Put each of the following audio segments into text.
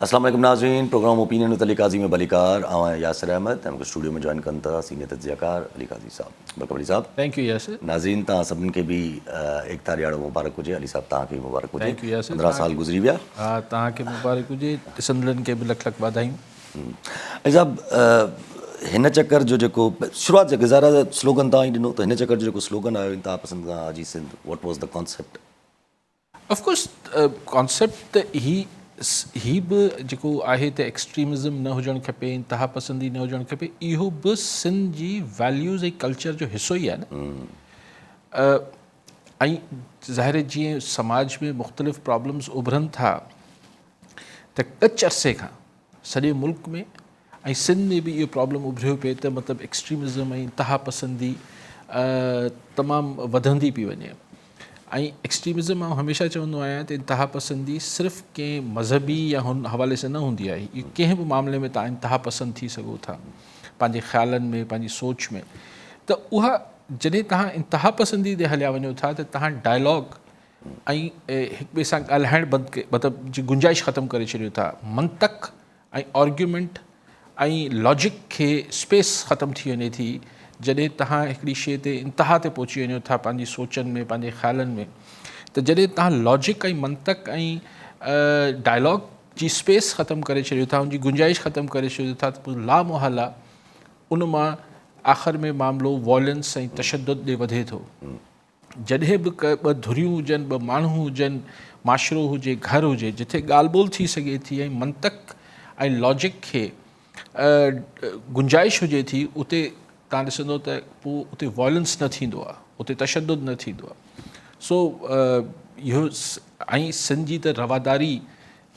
السلام علیکم ناظرین، پروگرام اوپینین متعلق قاضی میں بلیکار آواں یاسر احمد ہم کو اسٹوڈیو میں جوائن کرتا سینئر تجزیہ کار علی قاضی صاحب. بلکہ علی صاحب تھینک یو یاسر. ناظرین تاں سبن کے بھی ایک تاریاڑو مبارک ہوجے. علی صاحب تاں کے مبارک ہوجے. Thank you Yasir. 15 سال گزری ویا. ہاں تاں کے مبارک ہوجے. ॾिसंदड़नि खे बि लख लख वाधायूं. علی صاحب हिन चकर जो जेको शुरूआत जेके ज़ाहिर स्लोगन तव्हां ई ॾिनो त हिन चकर जो जेको स्लोगन आयो इंतिहा पसंद खां हाजी सिंध, व्हाट वाज़ द कॉन्सेप्ट? ऑफकोर्स कॉन्सेप्ट त ही बि जेको आहे त एक्सट्रीमिज़म न हुजणु खपे, इंतिहा पसंदी न हुजणु खपे, इहो बि सिंध जी वैल्यूज़ ऐं कल्चर जो हिसो ई आहे न. ऐं ज़ाहिर जीअं समाज में मुख़्तलिफ़ प्रॉब्लम्स उभरनि था त कुझु अरसे खां सॼे मुल्क में ऐं सिंध में बि इहो प्रॉब्लम उभरियो पिए त मतिलबु एक्सट्रीमिज़म ऐं इंतिहा पसंदी तमामु वधंदी पई वञे. ऐं एक्सट्रीमिज़म मां हमेशह चवंदो आहियां त इंतिहा पसंदी सिर्फ़ु कंहिं मज़हबी या हुन हवाले सां न हूंदी आहे. इहो कंहिं बि मामले में तव्हां इंतिहा पसंद थी सघो था, पंहिंजे ख़्यालनि में, पंहिंजी सोच में. त उहा जॾहिं तव्हां इंतिहा पसंदी ते हलिया वञो था त तव्हां डायलॉग ऐं हिक ॿिए सां ॻाल्हाइणु बंदि मतिलबु जी गुंजाइश ख़तमु करे छॾियो था. मंतक ऐं आर्ग्यूमेंट ऐं लॉजिक खे स्पेस ख़तमु थी वञे थी जॾहिं तव्हां हिकिड़ी शइ ते इंतिहा ते पहुची वञो था पंहिंजी सोचनि में, पंहिंजे ख़्यालनि में. त जॾहिं तव्हां लॉजिक ऐं मंतक ऐं डायलॉग जी स्पेस ख़तमु करे छॾियो था, उनजी गुंजाइश ख़तमु करे छॾियो था, त पोइ लामोहला उन मां आख़िर में मामिलो वॉयलेंस ऐं तशद्दुद ॾे वधे थो. जॾहिं बि ॿ धुरियूं हुजनि, ॿ माण्हू हुजनि, माशरो हुजे, घर हुजे, जिथे ॻाल्हि ॿोल थी सघे थी ऐं मंतक ऐं लॉजिक खे गुंजाइश हुजे थी, उते तव्हां ॾिसंदो त पोइ उते वॉयलेंस न थींदो आहे, उते तशद्दुद न थींदो आहे. सो इहो ऐं सिंध जी त रवादारी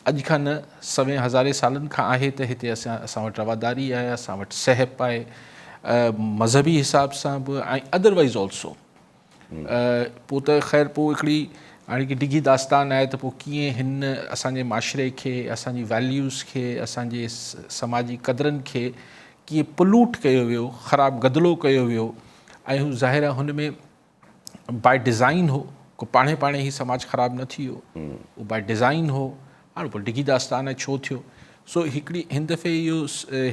अॼु खां न 100,000 सालनि खां आहे त हिते असां वटि रवादारी आहे, असां वटि सहप आहे, मज़हबी हिसाब सां बि ऐं अदरवाइज़ ऑल्सो. पोइ त ख़ैर पोइ हिकिड़ी हाणे की डिघी दास्तान आहे त पोइ कीअं हिन असांजे माशरे खे, असांजी वैल्यूज़ खे, असांजे समाजी क़दरनि खे कीअं पलूट कयो वियो, ख़राबु गदिलो कयो वियो. ऐं हू ज़ाहिर आहे हुन में बाय डिज़ाइन हो, को पाणे ई समाज ख़राबु न थी वियो, उहो बाय डिज़ाइन हो. हाणे पोइ डिघी दास्तान आहे छो थियो. सो हिकिड़ी हिन दफ़े इहो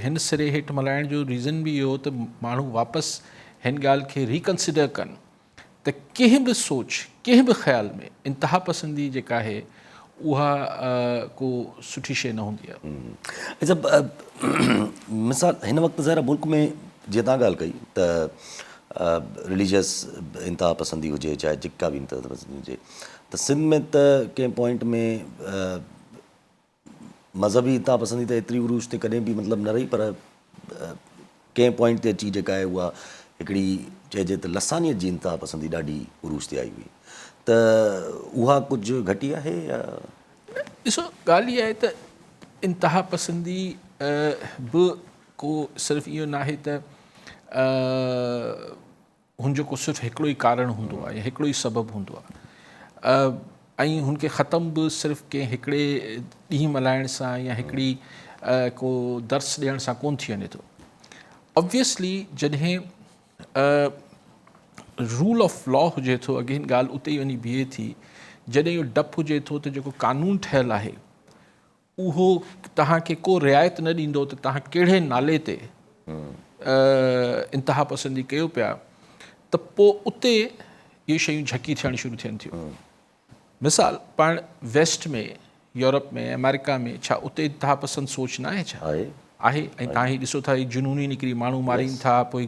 हिन सिरे हेठि मल्हाइण जो रीज़न बि इहो हो त माण्हू वापसि हिन ॻाल्हि खे रिकंसिडर कनि त कंहिं बि सोच, कंहिं बि ख़्याल में इंतिहा पसंदी जेका आहे उहा को सुठी शइ न हूंदी आहे. जब मिसाल हिन वक़्तु ज़ाहिर मुल्क में जीअं तव्हां ॻाल्हि कई त रिलीजियस इंतिहा पसंदी हुजे, चाहे जेका बि इंतिहा पसंदी हुजे, त सिंध में त कंहिं पॉइंट में मज़हबी इंतिहा पसंदी त एतिरी उरूज ते कॾहिं बि मतिलबु न रही, पर कंहिं पॉइंट ते अची जेका आहे उहा हिकिड़ी चइजे त लसानियत जी इंतिहा पसंदी ॾाढी उरूज ते आई हुई. त उहा कुझु घटी आहे या? ॾिसो ॻाल्हि इहा आहे त इंतिहा पसंदी बि को सिर्फ़ु इहो न आहे त हुनजो को सिर्फ़ु हिकिड़ो ई कारण हूंदो आहे या हिकिड़ो ई सबबु हूंदो आहे. ऐं हुनखे ख़तमु बि सिर्फ़ु कंहिं हिकिड़े ॾींहुं मल्हाइण सां या हिकिड़ी को दर्स ॾियण सां कोन थी वञे थो. ऑब्वियसली जॾहिं रूल ऑफ लॉ हुजे थो, अगेन ॻाल्हि उते ई वञी बीहे थी. जॾहिं इहो डपु हुजे थो त जेको कानून ठहियलु आहे उहो तव्हांखे को रिआयत न ॾींदो त तव्हां कहिड़े नाले ते इंतिहा पसंदी कयो पिया, त पोइ उते इहे शयूं झकी थियणु शुरू थियनि थियूं. मिसाल पाण वेस्ट में, यूरोप में, अमेरिका में, छा उते इंतिहा पसंद सोच न आहे छा? आहे. ऐं तव्हां ही ॾिसो था, जुनूनी निकिरी माण्हू मारीनि था, पोइ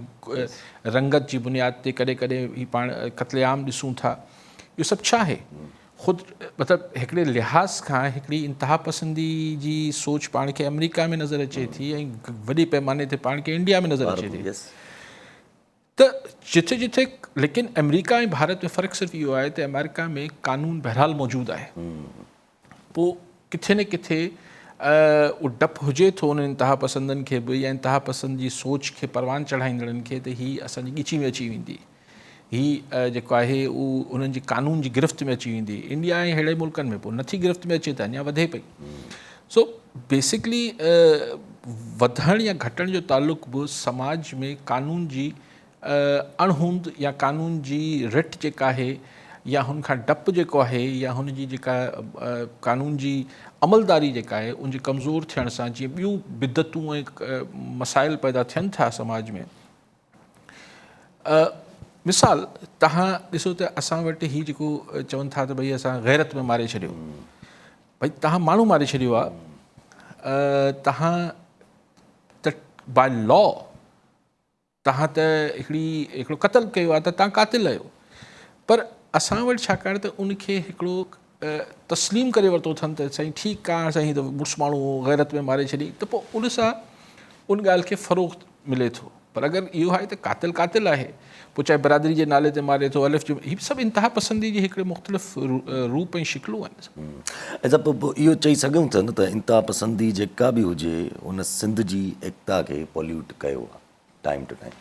रंगत जी बुनियाद ते कॾहिं कॾहिं ही पाण क़त्लेआम ॾिसूं था. इहो सभु छा आहे? ख़ुदि मतिलबु हिकिड़े लिहाज़ खां हिकिड़ी इंतिहा पसंदी जी सोच पाण खे अमेरिका में नज़र अचे थी ऐं वॾे पैमाने ते पाण खे इंडिया में नज़र अचे थी. त जिथे जिथे, लेकिन अमेरिका ऐं भारत में फ़र्क़ु सिर्फ़ु इहो आहे त अमेरिका में कानून बहरहाल मौजूदु आहे. पोइ किथे न किथे उहो डपु हुजे थो उन इंतिहा पसंदनि खे बि या इंतिहा पसंद जी सोच खे परवान चढ़ाईंदड़नि खे त हीअ असांजी ॻिची में अची वेंदी, हीअ जेको आहे उहो उन्हनि जी कानून जी गिरफ़्त में अची वेंदी. इंडिया ऐं अहिड़े मुल्कनि में पोइ नथी गिरफ़्त में अचे त अञा वधे पई. सो बेसिकली वधण या घटण जो ताल्लुक़ बि समाज में कानून जी अणहूंद या कानून जी रिट जेका आहे या हुन खां डपु जेको आहे या हुन जी जेका कानून जी अमलदारी जेका आहे उनजे कमज़ोर थियण सां जीअं ॿियूं बिदतूं ऐं मसाइल पैदा थियनि था समाज में। मिसाल तव्हां ॾिसो त असां वटि हीउ जेको चवनि था त भई असां गैरत में मारे छॾियो, भई तव्हां माण्हू मारे छॾियो आहे, तव्हां त बाय लॉ तव्हां त हिकिड़ो क़तल कयो आहे त तव्हां कातिल आहियो। पर असां वटि छाकाणि त उनखे हिकिड़ो तस्लीम करे वरितो अथनि त साईं ठीकु आहे साईं त मुड़ुसु माण्हू गैरत में मारे छॾी, त पोइ उन सां उन ॻाल्हि खे फ़रोग़ मिले थो। पर अगरि इहो आहे त कातिल कातिल आहे, पोइ चाहे बिरादरी जे नाले ते मारे थो, अलिफ जो, हीअ सभु इंतिहा पसंदी जे हिकिड़े मुख़्तलिफ़ रूप ऐं शिकलूं आहिनि। अच्छा, पोइ इहो चई सघूं था न त इंतिहा पसंदी जेका बि हुजे उन सिंध जी एकता खे पॉल्यूट कयो आहे time to time.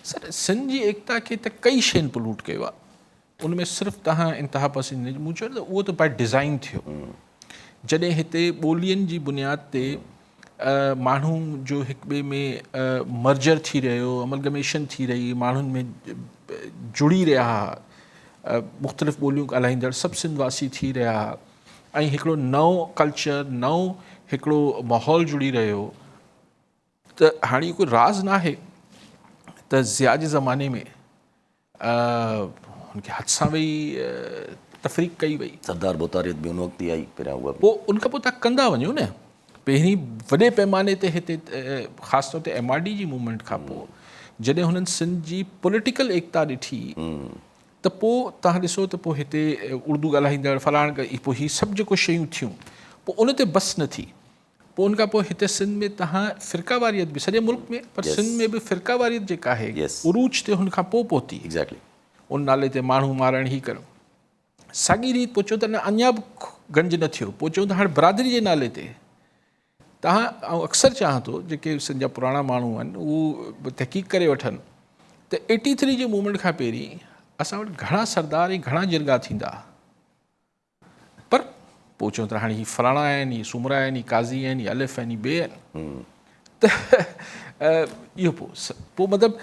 Sir, Sindh जी एकता खे त कई शयुनि पोल्यूट कयो आहे। उनमें सिर्फ़ु तव्हां इंतिहा पसंदी मूं चयो त उहो त बाय डिज़ाइन थियो। जॾहिं हिते ॿोलियुनि जी बुनियाद ते माण्हू जो हिक ॿिए में मर्जर थी रहियो, अमलगमेशन थी रही, माण्हुनि में जुड़ी रहिया, मुख़्तलिफ़ ॿोलियूं ॻाल्हाईंदड़ सभु सिंधवासी थी रहिया, ऐं हिकिड़ो नओं कल्चर, नओं हिकिड़ो माहौल जुड़ी रहियो, त हाणे कोई राज़ न आहे त ज़िया जे ज़माने में हुनखे हथ सां वेही तफ़रीक़ कई वई। सरदार बोतारियत बि उन वक़्तु ई आई पहिरियां उहा। पोइ उनखां पोइ तव्हां कंदा वञो न। पहिरीं वॾे पैमाने ते हिते ख़ासि तौर ते MRD जी मूवमेंट खां पोइ जॾहिं हुननि सिंध जी पॉलिटिकल एकता ॾिठी त पोइ तव्हां ॾिसो त पोइ हिते उर्दू ॻाल्हाईंदड़ फलाण पोइ हीअ सभु जेको शयूं थियूं पोइ उन ते बस न थी। पोइ उनखां पोइ हिते सिंध में तव्हां फ़िरकावारियत बि सॼे मुल्क में, पर सिंध में बि फ़िरकावारियत जेका आहे उरूज ते हुन खां पोइ पहुती। एग्ज़ैक्टली। उन नाले ते माण्हू मारण ई करो। साॻी रीति पोइ चयो त न अञा बि गंज न थियो, पोइ चयूं त हाणे बिरादरी जे नाले ते तव्हां, ऐं अक्सर चाहियां थो जेके सिंध जा पुराणा माण्हू आहिनि उहे तहक़ीक़ करे वठनि त 83 जे मूवमेंट खां पहिरीं असां वटि घणा सरदार ऐं घणा जिरगा थींदा, पर पोइ चयूं त हाणे हीअ फलाणा आहिनि, हीअ सुमरा आहिनि, हीअ काज़ी आहिनि, हीअ अलिफ़ आहिनि, हीअ ॿिए आहिनि। त इहो पोइ मतिलबु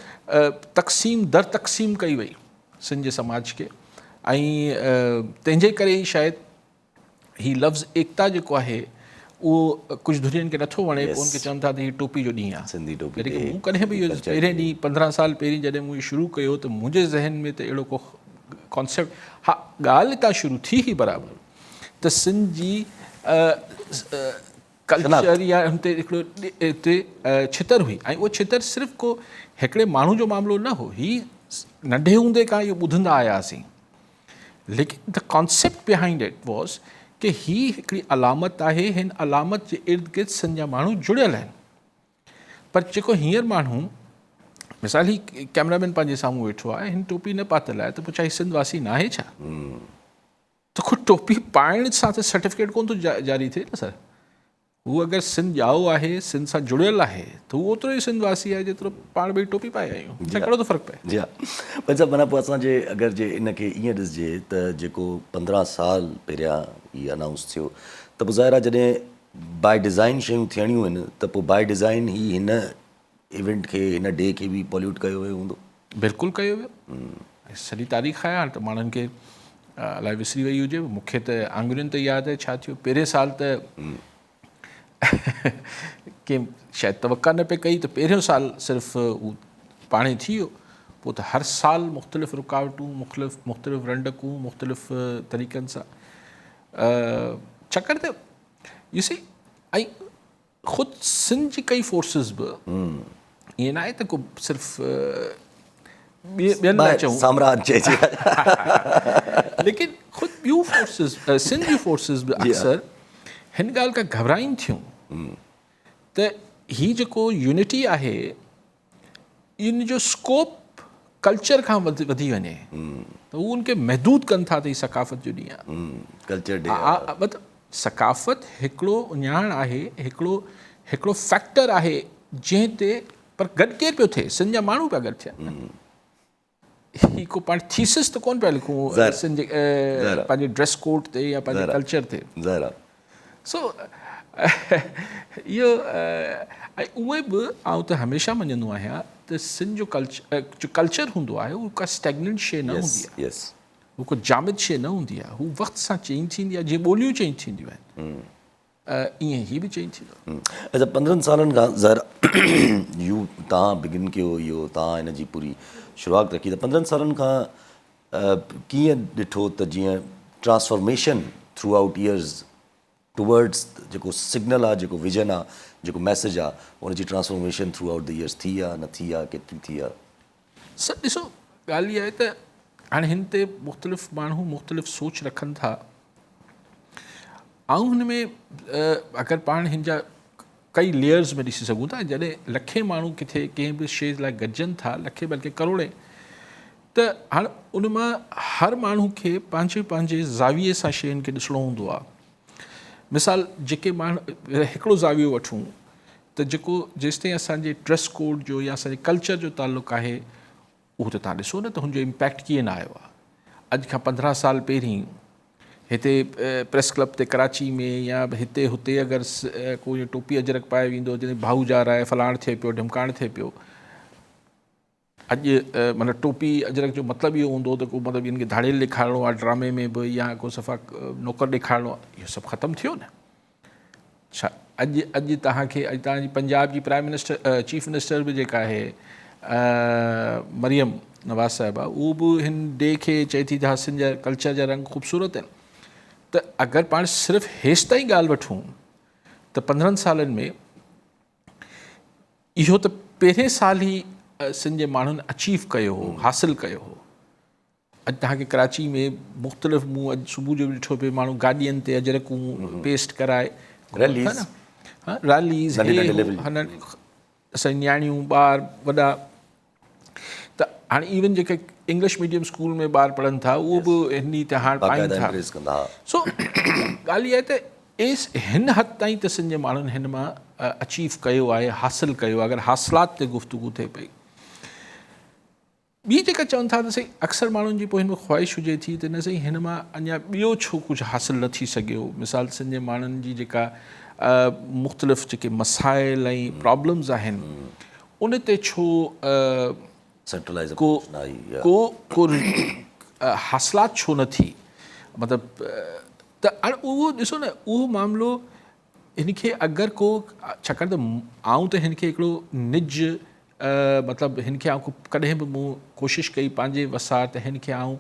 तक़सीम दर तक़सीम कई वई सिंध जे समाज खे, ऐं तंहिंजे करे ई शायदि हीअ लफ़्ज़ एकता जेको आहे उहो कुझु दुनियनि खे नथो वणे। पोइ उनखे चवनि था त हीअ टोपी जो ॾींहुं आहे, सिंधी टोपी। मूं कॾहिं बि इहो पहिरें ॾींहुं 15 साल पहिरीं जॾहिं मूं इहो शुरू कयो त मुंहिंजे ज़हन में त अहिड़ो को कॉन्सेप्ट, हा ॻाल्हि हितां शुरू थी ही बराबरि त सिंध जी कल्चर या हुते हिकिड़ो हिते छितर हुई, ऐं उहो छितर सिर्फ़ु को हिकिड़े माण्हू जो मामिलो न हो, हीअ नंढे हूंदे खां इहो ॿुधंदा आयासीं। लेकिन the concept behind it was कि हीअ हिकिड़ी अलामत आहे, हिन अलामत जे इर्द गिर्द सिंध जा माण्हू जुड़ियल आहिनि। पर जेको हींअर माण्हू, मिसाल ही कैमरामैन पंहिंजे साम्हूं वेठो आहे, हिन टोपी न पातल आहे, त पोइ छा सिंधवासी न आहे छा? त खुद टोपी पाइण सां त सर्टिफिकेट कोन थो जारी थिए न सर। हू अगरि सिंध ॼाओ आहे, सिंध सां जुड़ियल आहे, त उहो ओतिरो ई सिंधवासी आहे जेतिरो पाण ॿई टोपी पाए आहियूं। छा कहिड़ो थो फ़र्क़ु पए? जी हा। अच्छा, माना पोइ असांजे अगरि जे इनखे ईअं ॾिसिजे त जेको 15 साल पहिरियां हीअ अनाउंस थियो त पोइ ज़ाहिर आहे जॾहिं बाय डिज़ाइन शयूं थियणियूं आहिनि त पोइ बाय डिज़ाइन ही हिन इवेंट खे, हिन डे खे बि पॉल्यूट कयो वियो हूंदो। बिल्कुलु कयो वियो। सॼी तारीख़ आहे, हाणे त माण्हुनि खे अलाए विसरी वई हुजे, मूंखे त आङुरियुनि ते यादि आहे छा थियो। पहिरें साल त के शायदि तवका न पे कई, त पहिरियों साल सिर्फ़ु उहो पाणे थी वियो। पोइ त हर साल मुख़्तलिफ़ रुकावटूं, मुख़्तलिफ़ रंडकूं, मुख़्तलिफ़ तरीक़नि सां, छाकाणि त यूसी ऐं ख़ुदि सिंध जी कई फोर्सिस बि ईअं न आहे त को सिर्फ़ु ॿियनि लाइ चऊं साम्राज्य चइजे, लेकिन ख़ुदि ॿियूं फोर्सिस, सिंध जूं फोर्सिस बि अक्सर हिन ॻाल्हि खां घबराइनि थियूं त हीअ जेको यूनिटी आहे इन जो स्कोप कल्चर खां वधी वञे, त उहो उनखे महदूद कनि था त हीअ सकाफ़त जो ॾींहुं आहे, कल्चर डे। मतिलबु सकाफ़त हिकिड़ो ॼाण आहे, हिकिड़ो फैक्टर आहे जंहिं ते, पर गॾु केरु पियो थिए, सिंध जा माण्हू पिया गॾु थियनि। ही को पाण थीसिस त कोन पिया लिखूं सिंध जे पंहिंजे ड्रेस कोड ते या पंहिंजे कल्चर ते। सो इहो ऐं उहे बि आउं त हमेशह मञंदो आहियां त सिंध जो कल्चर हूंदो आहे उहो का स्टैगनेंट शइ न हूंदी आहे, हू को जामिद शइ न हूंदी आहे, हू वक़्त सां चेंज थींदी आहे, जीअं ॿोलियूं चेंज थींदियूं आहिनि ईअं ही बि चेंज थींदो। अच्छा, 15 सालनि खां ज़र तव्हां बिगिन कयो इहो, तव्हां हिन जी पूरी शुरूआत रखी, त 15 सालनि खां कीअं ॾिठो त जीअं transformation through out years towards जेको सिग्नल आहे, जेको विजन आहे, जेको मैसेज आहे, उनजी transformation through out the years थी आहे, न थी आहे, केतिरी थी आहे? सर ॾिसो, ॻाल्हि इहा आहे त हाणे हिन ते मुख़्तलिफ़ माण्हू मुख़्तलिफ़ सोच रखनि था, ऐं हिन में अगरि पाण हिन जा कई लेयर्स में ॾिसी सघूं था, जॾहिं लखे माण्हू किथे कंहिं बि शइ लाइ गॾिजनि था, लखे बल्कि करोड़े, त हाणे उन मां हर माण्हू खे पंहिंजे पंहिंजे ज़ाविये सां शयुनि खे ॾिसणो हूंदो आहे। मिसाल, जेके माण्हू हिकिड़ो ज़ावियो वठूं त जेको जेसिताईं असांजे ड्रेस कोड जो या असांजे कल्चर जो ताल्लुक़ु आहे, उहो त तव्हां ॾिसो न त हुनजो इम्पैक्ट कीअं न आयो आहे। अॼु खां 15 साल पहिरीं हिते प्रेस क्लब ते कराची में या हिते हुते अगरि कोई टोपी अजरक पाए वेंदो, जॾहिं भाऊजार आहे, फलाण थिए पियो, ढिमकाण थिए पियो, अॼु मतिलबु टोपी अजरक जो मतिलबु इहो हूंदो त को मतिलबु इन्हनि खे धाड़ेल ॾेखारिणो आहे ड्रामे में बि, या को सफ़ा नौकर ॾेखारिणो आहे, इहो सभु ख़तमु थियो न। छा अॼु तव्हांखे, अॼु तव्हांजी पंजाब जी प्राइम मिनिस्टर चीफ मिनिस्टर बि जेका आहे मरियम नवाज़ साहिबा, उहो बि हिन डे खे चए थी त सिंध जा कल्चर जा रंग ख़ूबसूरत आहिनि। त अगरि पाण सिर्फ़ु हेसि ताईं ॻाल्हि वठूं त 15 सालनि में इहो त पहिरें साल ई सिंध जे माण्हुनि अचीव कयो हो, हासिलु कयो हो। अॼु तव्हांखे कराची में मुख़्तलिफ़, मूं अॼु सुबुह जो बि ॾिठो पियो, माण्हू गाॾियुनि ते अजरकूं पेस्ट कराए, रैलीज़, असांजी नियाणियूं ॿार वॾा, त हाणे इवन जेके इंग्लिश मीडियम स्कूल में ॿार पढ़नि था, उहो बि हिन ते हाणे पाइनि था। सो ॻाल्हि इहा आहे त हिन हद ताईं त सिंध जे माण्हुनि हिन मां अचीव कयो आहे, हासिलु कयो आहे, अगरि हासिलात ते गुफ़्तगू थिए पई। ॿी जेका चवनि था त साईं अक्सर माण्हुनि जी पोइ हिन में ख़्वाहिश हुजे थी त न साईं हिन मां अञा ॿियो छो कुझु हासिलु न थी सघियो। मिसाल, सिंध जे माण्हुनि जी जेका मुख़्तलिफ़ जेके मसाइल ऐं प्रॉब्लम्स आहिनि, उन ते छो को हासिलात छो न थी, मतिलबु त हाणे उहो ॾिसो न, उहो मामिलो हिन खे अगरि को, छाकाणि त आऊं त हिन खे हिकिड़ो निज मतिलबु हिन खे आऊं कॾहिं बि मूं कोशिशि कई पंहिंजे वसार त हिन खे आऊं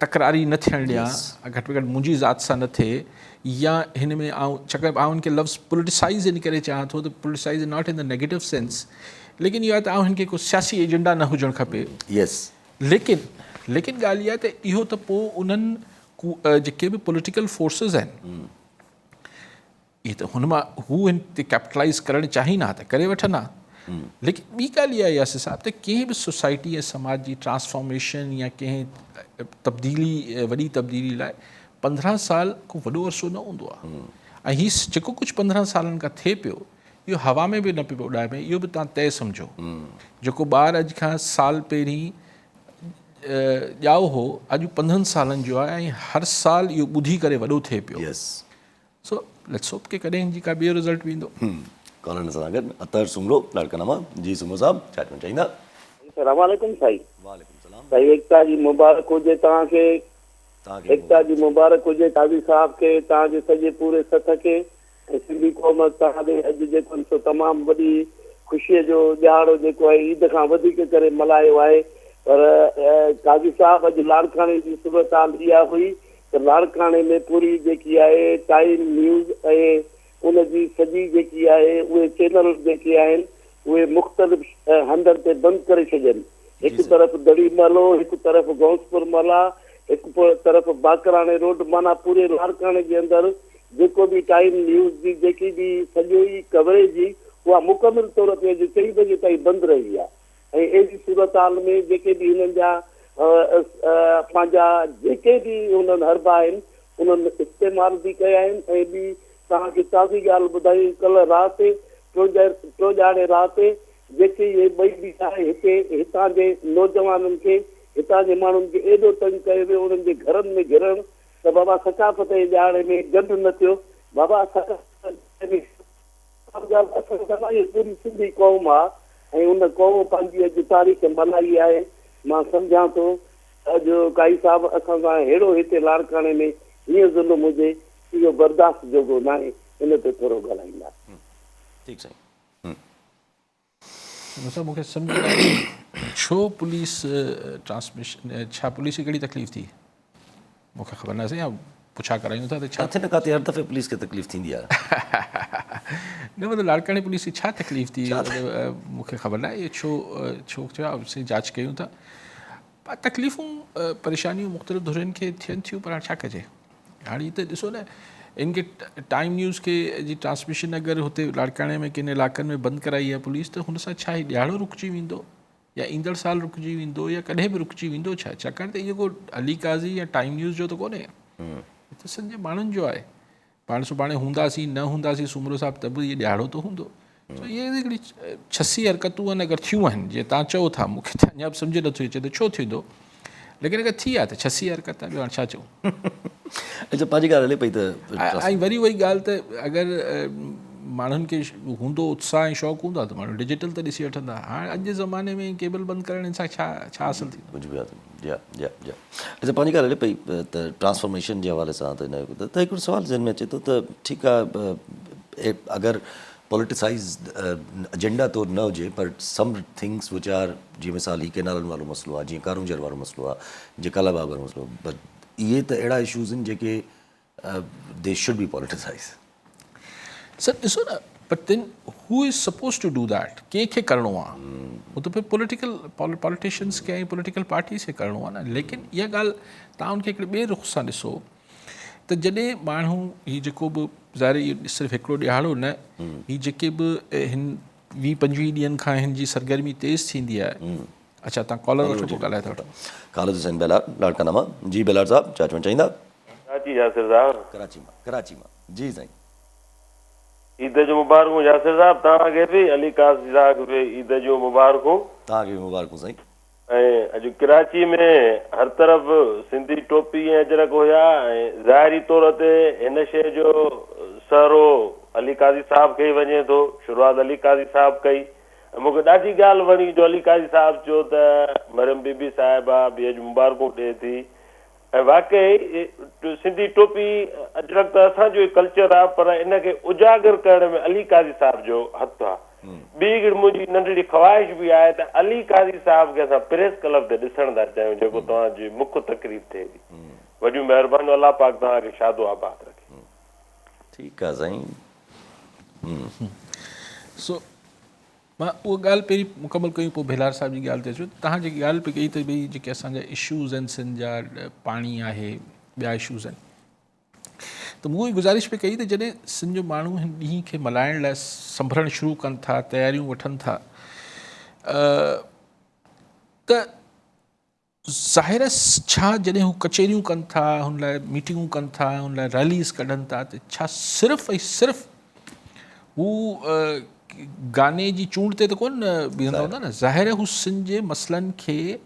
तकरारी न थियणु ॾियां, घटि में घटि मुंहिंजी ज़ात सां न थिए, या हिन में आऊं, छाकाणि आऊं हिन खे लफ़्ज़ पोलिटिसाइज़ इन करे चाहियां थो त politicize not in the negative sense, लेकिन इहो आहे त आऊं हिन खे को सियासी एजेंडा न हुजणु खपे। लेकिन ॻाल्हि इहा आहे त इहो त पोइ उन्हनि जेके बि पॉलिटिकल फोर्सिस आहिनि, इहे त हुन मां हू हिन ते कैपिटलाइज़ करणु चाहिनि हा त करे वठनि हा। लेकिन ॿी ॻाल्हि इहा आहे यासिर साहिब, त कंहिं बि सोसाइटी ऐं समाज जी ट्रांसफॉर्मेशन या कंहिं तब्दीली, वॾी तब्दीली लाइ 15 साल को वॾो अरसो न हूंदो आहे। ऐं हीउ जेको कुझु 15 सालनि खां थिए पियो, इहो हवा में बि न पियो उॾाए में, इहो बि तव्हां तइ सम्झो। जेको ॿारु अॼु खां साल पहिरीं ॼाओ हो, अॼु 15 सालनि जो आहे, ऐं हर साल इहो ॿुधी करे वॾो थिए पियो। सो लेट्स होप कि कॾहिं जी का ॿियो रिज़ल्ट बि ईंदो। कॉलर सां गॾु अतर सुमरो लाड़कानामा जी, सुमरो साहब छा चवणु चाहींदा? अस्सलाम वालेकुम साईं। वालेकुम सलाम साईं, एकता जी मुबारक हुजे तव्हांखे, एकता जी मुबारक हुजे काज़ी साहब खे, तव्हांजे सॼे पूरे सथ खे, ऐं सिंधी क़ौम तव्हांखे अॼु जेको तमामु वॾी ख़ुशीअ जो ॾियारो जेको आहे ईद खां वधीक करे मल्हायो आहे। पर काज़ी साहब, अॼु लाड़काणे जी सूरत हाल इहा हुई त लाड़काणे में पूरी जेकी आहे टाइम न्यूज़ ऐं उनजी सॼी जेकी आहे उहे चैनल जेके आहिनि उहे मुख़्तलिफ़ हंधनि ते बंदि करे छॾनि। हिकु तरफ़ दड़ी महलो, हिकु तरफ़ गौसपुर महला, हिकु तरफ़ बाकराणे रोड, माना पूरे लाड़काणे जे अंदरि जेको बि टाइम न्यूज़ जी जेकी बि सॼो ई कवरेज जी उहा मुकमिल तौर ते अॼु 3 बजे ताईं बंदि रही आहे। ऐं अहिड़ी सूरत हाल में जेके बि हिननि जा पंहिंजा जेके बि उन्हनि हरबा आहिनि उन्हनि इस्तेमालु बि कया आहिनि। ऐं ॿी तव्हांखे ताज़ी ॻाल्हि ॿुधाई, कल्ह राति टियों राति जेके इहे ॿई बि आहे, हितां जे नौजवाननि खे, हितां जे माण्हुनि खे एॾो तंग कयो वियो, उन्हनि जे घरनि में घिरण त बाबा सकाफ़त जे ॼाणे में गॾु न थियो। बाबा पूरी सिंधी क़ौम आहे ऐं उन क़ौम पंहिंजी अॼु तारीख़ मल्हाई आहे। मां सम्झां थो त जो काई साहब असां सां अहिड़ो हिते लाड़काणे में हीअं ज़ुल्म हुजे इहो बर्दाश्त जोॻो न आहे, इन ते थोरो ॻाल्हाईंदा। ठीकु साईं। मतलब मूंखे सम्झ न आई छो पुलिस ट्रांसमिशन छा पुलिस खे कहिड़ी तकलीफ़ थी मूंखे ख़बर न आहे या पुछा करायूं था त छा किथे न किथे हर दफ़े पुलिस खे तकलीफ़ थींदी आहे। न मतिलबु लाड़काणे पुलिस खे छा तकलीफ़ थी मूंखे ख़बर न आहे इहे छो थियो आहे असीं जांच कयूं था। तकलीफ़ूं परेशानियूं मुख़्तलिफ़ धुरियुनि खे थियनि थियूं पर छा कजे। हाणे त ॾिसो न इनखे टाइम न्यूज़ खे जी ट्रांसमिशन अगरि हुते लाड़काणे में किन इलाइक़नि में बंदि कराई आहे पुलिस त हुन सां छा आहे ॾियारो रुकिजी वेंदो या ईंदड़ साल रुकिजी वेंदो या कॾहिं बि रुकिजी वेंदो छा, छाकाणि त इहो को अली काज़ी या टाइम न्यूज़ जो त कोन्हे, त सिंध जे माण्हुनि जो आहे। पाण सुभाणे हूंदासीं न हूंदासीं सुमरो साहिबु त बि इहो ॾियारो त हूंदो। इहे हिकिड़ी छसी हरकतूं आहिनि अगरि थियूं आहिनि जीअं तव्हां चओ था मूंखे त अञा बि सम्झ नथो अचे त छो थींदो, लेकिन अगरि थी आहे त छसी हरकत आहे ॿियो हाणे छा चऊं। अच्छा पंहिंजी ॻाल्हि हले पई त ऐं वरी उहा ई ॻाल्हि त अगरि माण्हुनि खे हूंदो उत्साह ऐं शौक़ु हूंदो आहे त माण्हू डिजिटल त ॾिसी वठंदा। हाणे अॼु जे ज़माने में केबल बंदि करण सां छा हासिलु थींदो। अच्छा पंहिंजी ॻाल्हि हले पई त ट्रांसफॉर्मेशन जे हवाले सां त हिन त हिकिड़ो सुवालु ज़हन में अचे थो त ठीकु आहे अगरि पॉलिटिसाइज़ एजेंडा तौरु न हुजे पर सम थिंग्स विच आर जीअं मिसाल ही केनालनि वारो मसइलो आहे, जीअं कारूंजर वारो मसइलो आहे, जीअं कालाबाग वारो मसइलो आहे, बट इहे त अहिड़ा इशूज़ आहिनि जेके they should be politicise. Sir ॾिसो न but then who is suppose to do that, कंहिंखे करिणो आहे उहो त फिर पॉलिटिशियंस खे ऐं पॉलिटिकल पार्टीज़ खे करिणो आहे न। लेकिन इहा ॻाल्हि तव्हां उनखे हिकिड़े ॿिए रुख़ सां ॾिसो त जॾहिं माण्हू हीउ जेको बि ज़ाहिर इहो सिर्फ़ु हिकिड़ो ॾियारो न हीउ जेके बि हिन 20-25 ॾींहंनि खां हिन जी सरगर्मी तेज़ थींदी आहे। अच्छा तव्हां कॉलर वठो पोइ ॻाल्हाए था वठो। ख़ालिद हुसैन बेलार लाड़काना मां। जी बेलार साहब छा चवणु चाहींदा? कराची यासिर साहब। कराची मां जी साईं। ईद जो मुबारकूं यासिर साहब, तव्हांखे बि अली काज़ी साहब खे ईद जो मुबारकूं। तव्हांखे बि मुबारकूं साईं। ऐं अॼु कराची में हर तरफ़ सिंधी टोपी ऐं अजरक हुया ऐं ज़ाहिरी तौर ते हिन शइ जो सरो अली काज़ी साहब खे वञे थो, शुरूआत अली काज़ी साहब कई। मूंखे ॾाढी ॻाल्हि वणी जो अली काज़ी साहब चयो त मरियम बीबी साहिबा बि अॼु मुबारकूं ॾिए थी। ऐं वाक़ई सिंधी टोपी अजरक त असांजो ई कल्चर आहे पर इनखे उजागर करण में अली काज़ी साहब जो हथु आहे। ॿी हिकिड़ी मुंहिंजी नंढड़ी ख़्वाहिश बि आहे त अली काज़ी साहब खे असां प्रेस क्लब ते ॾिसण था चाहियूं जेको तव्हांजी मुख्य तकरीब थिए थी। वॾियूं महिरबानियूं, अलाह पाक तव्हांखे शादो आबाद रखे। ठीकु आहे साईं। सो मां उहा ॻाल्हि पहिरीं मुकमल कयूं पोइ बेलार साहिब जी ॻाल्हि ते अचो। तव्हां जेकी ॻाल्हि पई कई त भई जेके असांजा इशूज़ आहिनि सिंध जा, पाणी आहे, ॿिया इशूज़ आहिनि, त मूं गुज़ारिश पई कई त जॾहिं सिंध जो माण्हू हिन ॾींहं खे मल्हाइण लाइ संभरणु शुरू कनि था, तयारियूं वठनि था, त ज़ाहिर छा जॾहिं हू कचहरियूं कनि था, हुन लाइ मीटिंगूं कनि था, हुन लाइ रैलीज़ कढनि था, त छा सिर्फ़ु ऐं सिर्फ़ु हू गाने जी चूंड ते त कोन बीहंदा हूंदा न। ज़ाहिर हू सिंध जे मसइलनि खे,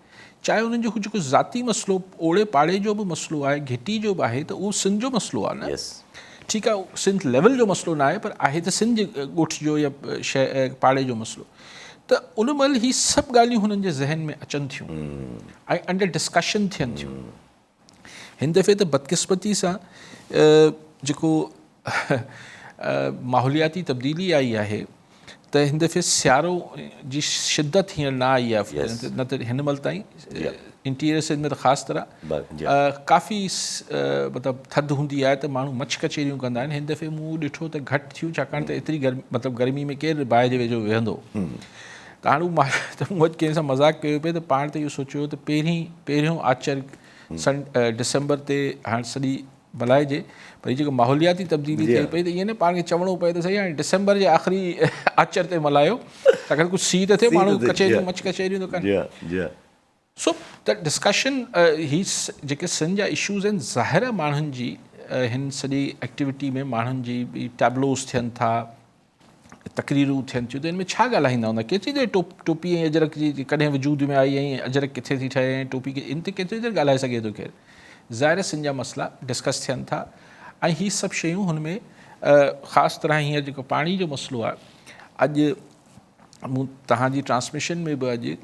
चाहे उन्हनि जो हू जेको ज़ाती मसइलो ओड़े पाड़े जो बि मसइलो आहे, घिटी जो बि आहे, त उहो सिंध जो मसइलो आहे न। ठीकु आहे सिंध लेवल जो मसइलो न आहे पर आहे त सिंध जे ॻोठ जो या शइ पाड़े जो मसइलो। त उन महिल ही सभु ॻाल्हियूं हुननि जे ज़हन में अचनि थियूं ऐं अंडर डिस्कशन थियनि थियूं। हिन दफ़े त बदकिस्मती सां जेको माहौलियाती तब्दीली आई आहे त हिन दफ़े सियारो जी शिदत हींअर न आई आहे, न त हिन महिल ताईं इंटीरियर सिंध में त ख़ासि तरह काफ़ी मतिलबु थधि हूंदी आहे त माण्हू मछ कचेरियूं कंदा आहिनि। हिन दफ़े मूं ॾिठो त घटि थियूं छाकाणि त एतिरी मतिलबु गर्मी में केरु बाहि जे वेझो वेहंदो। त हाणे मूं अॼु कंहिं सां मज़ाक़ कयो पिए त पाण त इहो सोचियो त पहिरियों आचर डिसंबर ते हाणे सॼी मल्हाइजे, पर हीअ जेको माहौलियाती तब्दीली थिए पई त ईअं न पाण खे चवणो पए त सही हाणे डिसंबर जे आख़िरी आचर ते मल्हायो छाकाणि कुझु सीउ त थिए, माण्हू कचहरियूं मछ कचहरियूं थो कनि। सो त डिस्कशन ही जेके सिंध जा इशूज़ आहिनि, ज़ाहिर माण्हुनि जी हिन सॼी एक्टिविटी में माण्हुनि जी बि टैबलोस थियनि था, तकरीरूं थियनि थियूं, त हिन में छा ॻाल्हाईंदा हूंदा? केतिरी देरि टोपी ऐं अजरक जी कॾहिं वजूद में आई ऐं अजरक किथे थी ठहे ऐं टोपी इन ते केतिरी देरि ॻाल्हाए सघे थो केरु? ज़ाहिर सिंध जा मसइला डिस्कस थियनि था ऐं हीअ सभु शयूं हुन में ख़ासि तरह हींअर जेको पाणी जो मसइलो आहे, अॼु मूं तव्हांजी ट्रांसमिशन में बि अॼु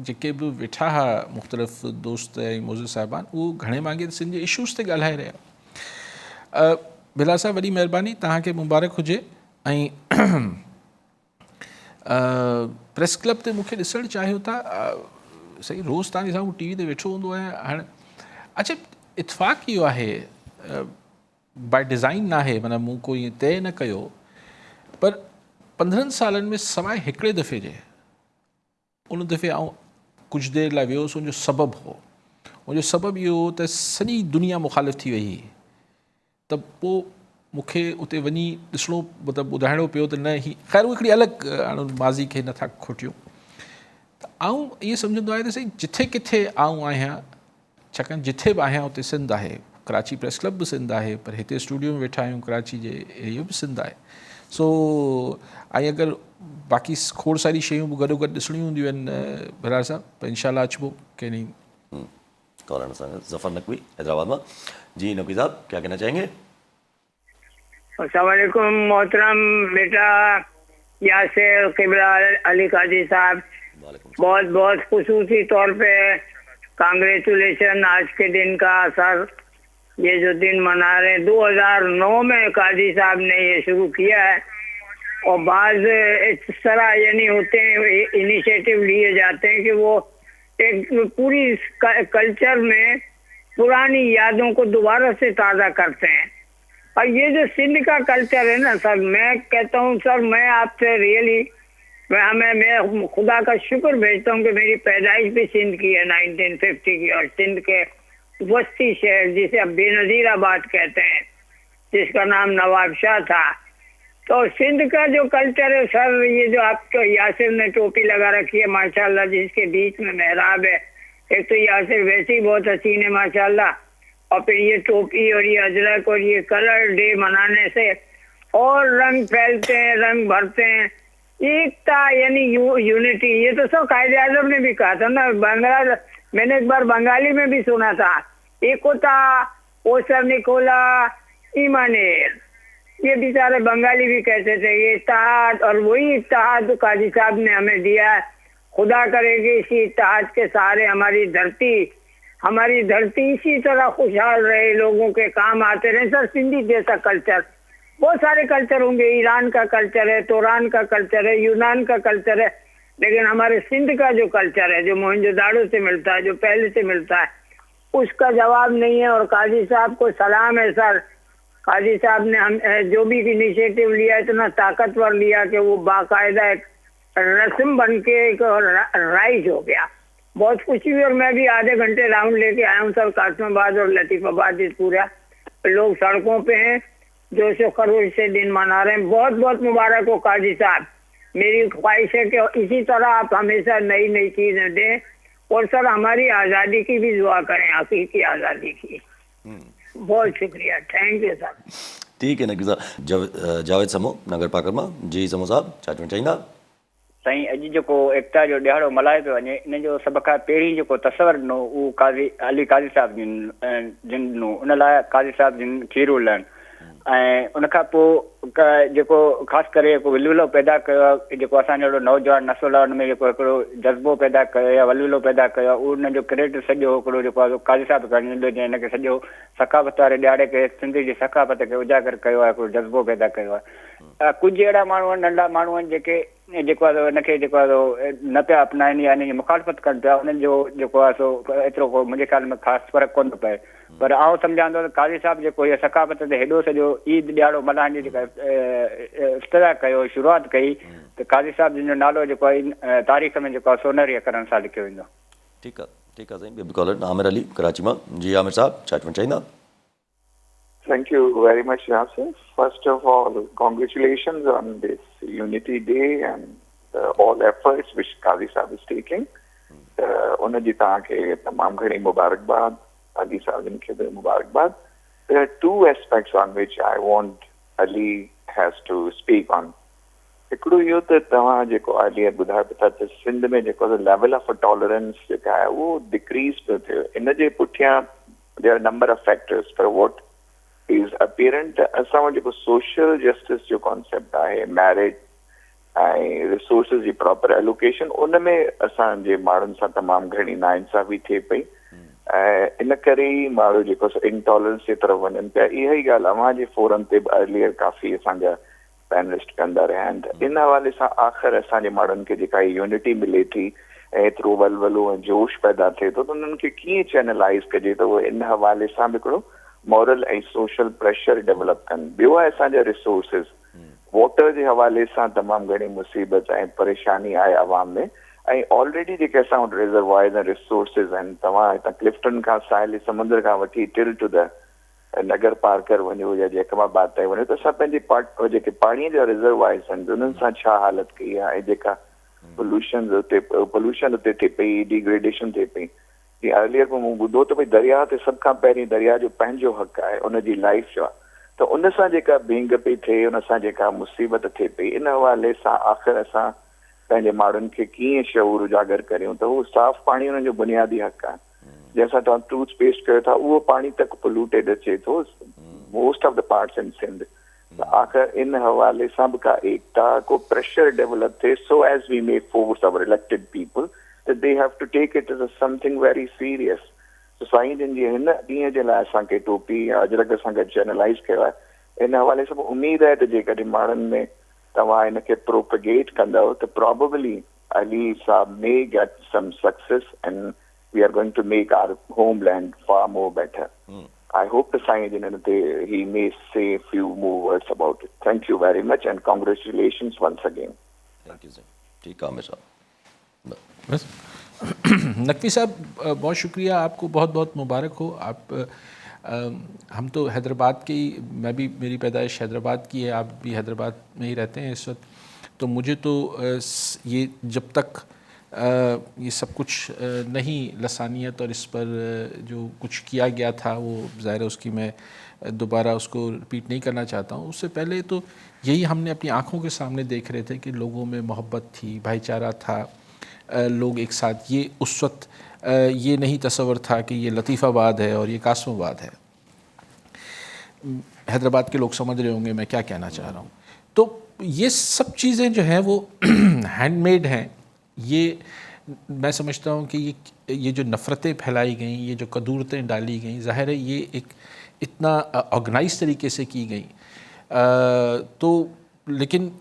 जेके बि वेठा हुआ मुख़्तलिफ़ दोस्त ऐं मोज़िज़ साहिबान उहो घणे भाङे सिंध जे इशूज़ ते ॻाल्हाए रहिया। बिलाल साहिब वॾी महिरबानी, तव्हांखे मुबारक हुजे। ऐं प्रेस क्लब ते मूंखे ॾिसणु चाहियो था, सही रोज़ तव्हांजे साम्हूं टी वी ते वेठो हूंदो आहियां। हाणे अच्छा इतफ़ाक़ इहो आहे, बाय डिज़ाइन न आहे, माना मूं कोई ईअं तइ न कयो, पर 15 सालनि में सवाइ हिकिड़े दफ़े जे उन दफ़े आउं कुझु देरि लाइ वियोसि। उनजो सबबु हो, उनजो सबबु इहो हो त सॼी दुनिया मुख़ालिफ़ थी वई हुई, त पोइ मूंखे उते वञी ॾिसणो मतिलबु ॿुधाइणो पियो त न ही ख़ैर उहा हिकिड़ी अलॻि हाणे माज़ी खे नथा खोटियूं। त आउं इहो सम्झंदो आहियां त सही जिथे किथे आउं आहियां, छाकाणि जिथे बि आहियां उते सिंध आहे। कराची प्रेस क्लब बि सिंध आहे, पर हिते स्टूडियो में वेठा आहियूं कराची जे, इहो बि सिंध आहे। सो ऐं अगरि बाक़ी खोड़ सारी शयूं बि गॾोगॾु ॾिसणियूं हूंदियूं आहिनि बिलाल साहब, त इंशाल्लाह अचिबो के नहीं। कौरान साहब, ज़फ़र नकवी हैदराबाद में। जी नकवी साहब क्या कहना चाहेंगे? अस्सलाम वालेकुम मोहतरम बेटा यासिर क़िबला अली काजी साहब, बहुत बहुत खुसूसी तौर पे कांग्रेचुलेशन आज के दिन का। सर ये जो दिन मना रहे हैं 2009 में काजी साहब ने ये शुरू किया है, और बाज़ इस तरह यानी होते हैं इनिशिएटिव लिए जाते हैं कि वो एक पूरी कल्चर में पुरानी यादों को दोबारा से ताज़ा करते हैं। और ये जो सिंध का कल्चर है ना सर, मैं कहता हूँ सर, मैं आपसे रियली मैं खुदा का शुक्र भेजता हूँ कि मेरी पैदाइश भी सिंध की है 1950 की, और सिंध के वस्ती शहर जिसे अब बेनज़ीराबाद कहते हैं, जिसका नाम नवाब शाह था। तो सिंध का जो कल्चर है सर, ये जो आपको यासिर ने टोपी लगा रखी है माशाल्लाह, जिसके बीच में मेहराब है, एक तो यासिर वैसे ही बहुत हसीन है माशाल्लाह, और फिर ये टोपी और ये अजरक और ये कलर डे मनाने से और रंग फैलते हैं, रंग भरते हैं, एकता यानी यूनिटी। ये तो सब कायदे आज़म ने भी कहा था ना, बंगाल मैंने एक बार बंगाली में भी सुना था, एकोता ओसर निकोला ईमानेर, ये बेचारे बंगाली भी कहते थे ये इत्तेहाद, और वही इत्तेहाद काजी साहब ने हमें दिया है। खुदा करेगी इसी इत्तेहाद के सहारे हमारी धरती इसी तरह खुशहाल रहे, लोगों के काम आते रहे। सर सिंधी जैसा कल्चर, बहुत सारे कल्चर होंगे, ईरान का कल्चर है, तुरान का कल्चर है, यूनान का कल्चर है, लेकिन हमारे सिंध का जो कल्चर है, जो मोहनजोदाड़ो से मिलता है, जो पहले से मिलता है, उसका जवाब नहीं है। और काजी साहब को सलाम है सर, काजी साहब ने हम जो भी इनिशिएटिव लिया इतना ताकतवर लिया कि वो बाकायदा एक रस्म बन के एक राइज हो गया। बहुत खुशी हुई, और मैं भी आधे घंटे राउंड लेके आया हूँ सर, कासमाबाद और लतीफाबाद पूरा, लोग सड़कों पे हैं, जोशो खरोश से दिन मना रहे हैं। बहुत बहुत मुबारक हो काजी साहब, मेरी ख्वाहिश है कि इसी तरह आप हमेशा नई नई चीजें दें, और सर हमारी आज़ादी की भी दुआ करें, हकीकी आज़ादी की। बहुत शुक्रिया, थैंक यू सर। ठीक है नकवी साहब। जावेद समो नगर पाकर में। जी समो साहब छा चवणु चाहींदा? साईं अॼु जेको एकता जो ॾियारो मल्हाए पियो वञे, इन जो सभ खां पहिरीं जेको तसवर ॾिनो उहो अली काज़ी साहब जिन ॾिनो, उन लाइ काज़ी साहब जिन खीरूं लहनि, ऐं उनखां पोइ जेको ख़ासि करे जेको वलवलो पैदा कयो आहे, जेको असांजो अहिड़ो नौजवान नसुल आहे, उन में जेको हिकिड़ो जज़्बो पैदा कयो या वलवलो पैदा कयो आहे, उन जो क्रेडिट सॼो हिकिड़ो जेको आहे काज़ी साहब खणी ईंदो, जंहिं हिनखे सॼो सकाफ़त वारे ॾियारे खे, सिंधी जी सकाफ़त खे उजागर कयो आहे, हिकिड़ो जज़्बो पैदा कयो आहे। कुझु अहिड़ा माण्हू आहिनि, नंढा माण्हू आहिनि, जेको आहे हिनखे जेको आहे न पिया अपनाइनि या हिन जी मुखालफ़त कनि पिया, उन्हनि जो जेको आहे सो एतिरो को मुंहिंजे ख़्याल में ख़ासि फ़र्क़ु कोन थो पए। पर आउं सम्झां थो त काज़ी साहब जेको इहा सकाफ़त ते हेॾो सॼो ईद ॾियारो मल्हाइण जी जेका इफ़्तिताह कयो, शुरूआति कई, त काज़ी साहब जिन जो नालो जेको आहे तारीख़ में जेको आहे सोनेरी अखरनि सां लिखियो वेंदो। ठीकु आहे साईं। ॿियो बि कॉलर आमिर अली कराची मां। जी आमिर साहब छा चवणु चाहींदा? Thank you very much, Yasir. First of all, congratulations on this Unity Day and all efforts which Qazi Sahib is taking. Unji taake tamam ghani mubarakbad, Ali Sahib ke bhi mubarakbad. There are two aspects on which I want Ali has to speak on. हिकिड़ो इहो त तव्हां जेको आलिया ॿुधायो था त सिंध में जेको लेवल ऑफ टॉलरेंस जेका आहे उहो डिक्रीज़ पियो थियो, इन जे पुठियां there are number of factors, पर वॉट इज़ अपीरेंट असां वटि जेको सोशल जस्टिस जो कॉन्सेप्ट आहे, मैरिज ऐं रिसोर्सिस जी प्रॉपर एलोकेशन उन में असांजे माण्हुनि सां तमामु घणी नाइंसाफ़ी थिए पई ऐं इन करे ई माण्हू जेको इंटॉलरेंस जे तरफ़ वञनि पिया. इहा ई ॻाल्हि अव्हां जे फोरम ते बि अर्लियर काफ़ी असांजा पैनलिस्ट कंदा रहिया आहिनि. त इन हवाले सां आख़िर असांजे माण्हुनि खे जेका यूनिटी मिले थी ऐं एतिरो वलवलो ऐं जोश पैदा थिए थो त उन्हनि खे कीअं चैनलाइज़ कजे त उहे इन हवाले सां बि हिकिड़ो मॉरल ऐं सोशल प्रेशर डेवलप कनि. ॿियो आहे असांजा रिसोर्सिस. वॉटर जे हवाले सां तमामु घणी मुसीबत ऐं परेशानी आहे अवाम में ऐं ऑलरेडी जेके असां वटि रिजर्वायर्स ऐं रिसोर्सिस आहिनि. तव्हां हितां क्लिफ्टन खां साहिल समुंड खां वठी till to the Nagar Parkar वञो या जैकबाबाद ताईं वञो त असां पंहिंजे जेके पाणीअ जा रिजर्वायर्स आहिनि उन्हनि सां छा हालत कई आहे ऐं जेका पोल्यूशन उते थिए पई, डिग्रेडेशन थिए पई. जीअं अर्लियर में मूं ॿुधो त भई दरिया ते सभ खां पहिरीं दरिया जो पंहिंजो हक़ आहे उनजी लाइफ जो आहे. त उन सां जेका भेंग पई थिए, उन सां जेका मुसीबत थिए पई, इन हवाले सां आख़िर असां पंहिंजे माण्हुनि खे कीअं शऊर उजागर करियूं त उहो साफ़ पाणी उन्हनि जो बुनियादी हक़ आहे. जंहिंसां तव्हां टूथपेस्ट कयो था उहो पाणी तक पोल्यूटेड अचे थो most of the parts in Sindh. त आख़िर इन हवाले सां बि का एकता, को प्रेशर डेवलप थिए so as V may force our elected people that they have to take it as something very serious. So साईं जिन जी हिन ॾींहं जे लाइ असांखे टोपी या अजरक सां गॾु चैनलाइज़ कयो आहे. इन हवाले सां उमेदु आहे त जेकॾहिं माण्हुनि में तव्हां हिनखे प्रोपगेट कंदव त probably Ali Saab may get some success and we are going to make our homeland far more better. I hope the Sai he may say a few more words about it. Thank you very much and congratulations once again. Thank you, sir. ठीक है हमेशा. बस नकवी साहब बहुत शुक्रिया, आपको बहुत बहुत मुबारक हो. आप हम तो हैदराबाद के ही, मैं भी, मेरी पैदाइश हैदराबाद की है, आप भी हैदराबाद में ही रहते हैं इस वक्त. तो मुझे तो ये जब तक ये सब कुछ नहीं लसानियत और इस पर जो कुछ किया गया था वो ज़ाहिर है उसकी मैं दोबारा उसको रिपीट नहीं करना चाहता हूँ. उससे पहले तो यही हमने अपनी आँखों के सामने देख रहे थे कि लोगों में मोहब्बत थी, भाईचारा था, लोग एक साथ. ये उस वक्त ये नहीं तस्वर था कि ये लतीफ़ाबाद है और ये कासमाबाद है. हैदराबाद के लोग समझ रहे होंगे मैं क्या कहना चाह रहा हूँ. तो ये सब चीज़ें जो हैं वो हैंडमेड हैं. ये मैं समझता हूँ कि ये जो नफ़रतें फैलाई गई, ये जो कदूरतें डाली गई, ज़ाहिर है ये एक इतना ऑर्गेनाइज तरीके से की गई. तो लेकिन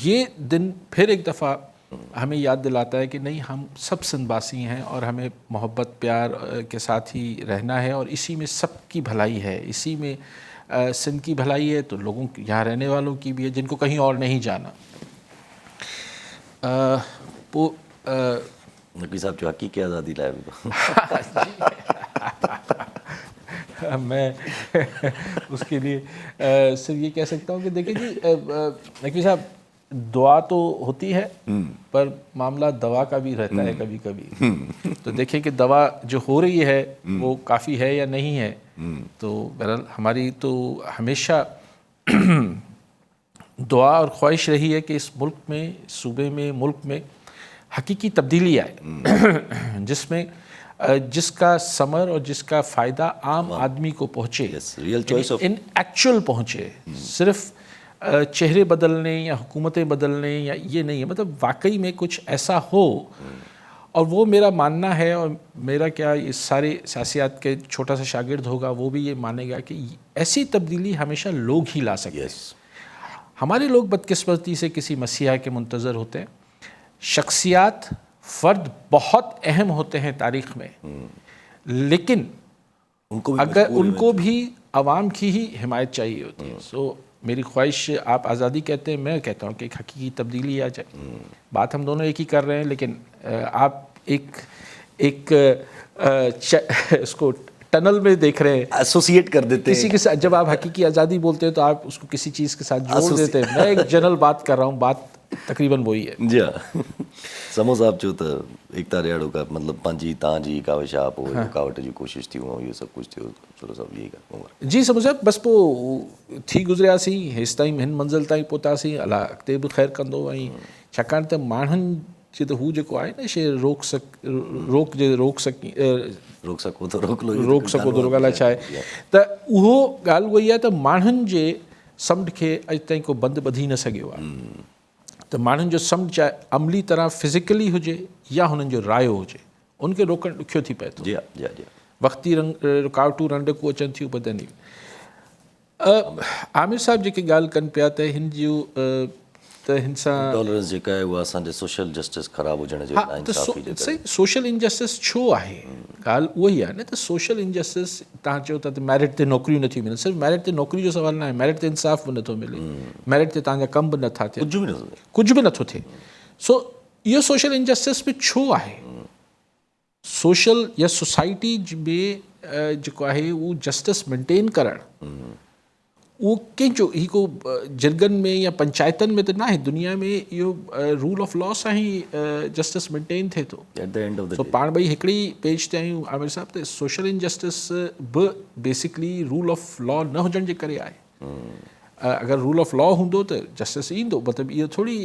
ये दिन फिर एक दफ़ा हमें याद दिलाता है कि नहीं, हम सब सिंधवासी हैं और हमें मोहब्बत प्यार के साथ ही रहना है और इसी में सबकी भलाई है. इसी में सिंध की भलाई है तो लोगों की, यहाँ रहने वालों की भी है जिनको कहीं और नहीं जाना. नकवी साहब जो हकी की आज़ादी लाए मैं उसके लिए सिर्फ ये कह सकता हूँ कि देखिए जी, नकवी साहब, दुआ तो होती है पर मामला दवा का भी रहता है कभी कभी. तो देखिए कि दवा जो हो रही है वो काफ़ी है या नहीं है. तो बहरहाल हमारी तो हमेशा दुआ और ख्वाहिश रही है कि इस मुल्क में, सूबे में, मुल्क में हकीकी तब्दीली आए जिसमें जिसका समर और जिसका फ़ायदा आम आदमी को पहुँचे, इन एक्चुअल पहुँचे. सिर्फ चेहरे बदलने या हुकूमतें बदलने या ये नहीं है, मतलब वाकई में कुछ ऐसा हो. और वो मेरा मानना है, और मेरा क्या इस सारे सियासियात के छोटा सा शागिर्द होगा वो भी ये मानेगा कि ऐसी तब्दीली हमेशा लोग ही ला सकते हैं. हमारे लोग बदकिस्मती से किसी मसीहा के मुंतज़र होते हैं. शख्सियात, फ़र्द बहुत अहम होते हैं तारीख़ में, लेकिन उनको भी आवाम की ही हिमायत चाहिए होती है. सो मेरी ख्वाहिश, आप आज़ादी कहते हैं, मैं कहता हूँ कि एक हकीकी तब्दीली आ जाए. बात हम दोनों एक ही कर रहे हैं, लेकिन आप एक उसको टनल में देख रहे हैं, एसोसिएट कर देते हैं किसी के साथ. जब आप हकीकी आज़ादी बोलते हैं तो आप उसको किसी चीज़ के साथ जोड़ देते हैं. मैं एक जनरल बात कर रहा हूँ, बात तकरीबन वही है. जी हाँ. समो साहब चो त एकता रियाड़ो का मतलब पंहिंजी तव्हांजी काविशाप हो, रुकावट जी कोशिश थी, ये सब कुछ थियो. चलो सब यही कर जी समझ साहब. बस पोइ थी गुज़रियासीं हेसि ताईं, हिन मंज़िल ताईं पहुतासीं. अलाह अॻिते बि ख़ैरु कंदो. ऐं छाकाणि त माण्हुनि जे त हू जेको आहे न शइ रोक सको त रोक अलाए छा आहे. त उहो ॻाल्हि उहा ई आहे त माण्हुनि जे समुंड खे अॼु ताईं को बंदि ॿधी न सघियो आहे. त माण्हुनि जो समुझ चाहे अमली तरह फिज़िकली हुजे या हुननि जो रायो हुजे, उनखे रोकणु ॾुखियो थी पए थो। जी जी जी वक़्ती रुकावटूं रंडकूं अचनि थियूं ॿधनि। आमिर साहब जेके ॻाल्हि कनि पिया त हिन जूं त हिन सां टॉलरेंस जेका आहे उहा असांजे सोशल जस्टिस ख़राबु हुजण जे हा त सही सोशल इंजस्टिस छो आहे, ॻाल्हि उहा ई आहे न। त सोशल इंजस्टिस तव्हां चयो था त मेरिट ते नौकिरियूं नथियूं मिलनि, सिर्फ़ु मेरिट ते नौकिरी जो सुवाल न आहे, मेरिट ते इंसाफ़ बि नथो मिले, मेरिट ते तव्हांजा कम बि नथा थियनि, कुझु बि नथो थिए। सो इहो सोशल इंजस्टिस बि छो आहे? सोशल या सोसाइटी में जेको आहे उहो जस्टिस मेंटेन करणु उहो कंहिंजो ही को जिरगनि में या पंचायतनि में त न आहे, दुनिया में इहो रूल ऑफ लॉ सां ई जस्टिस मेंटेन थिए थो। सो पाण ॿई हिकिड़ी पेज ते आहियूं आमिर साहब, त सोशल इंजस्टिस बि बेसिकली रूल ऑफ लॉ न हुजण जे करे आहे। अगरि रूल ऑफ लॉ हूंदो त जस्टिस ईंदो, मतिलबु इहो थोरी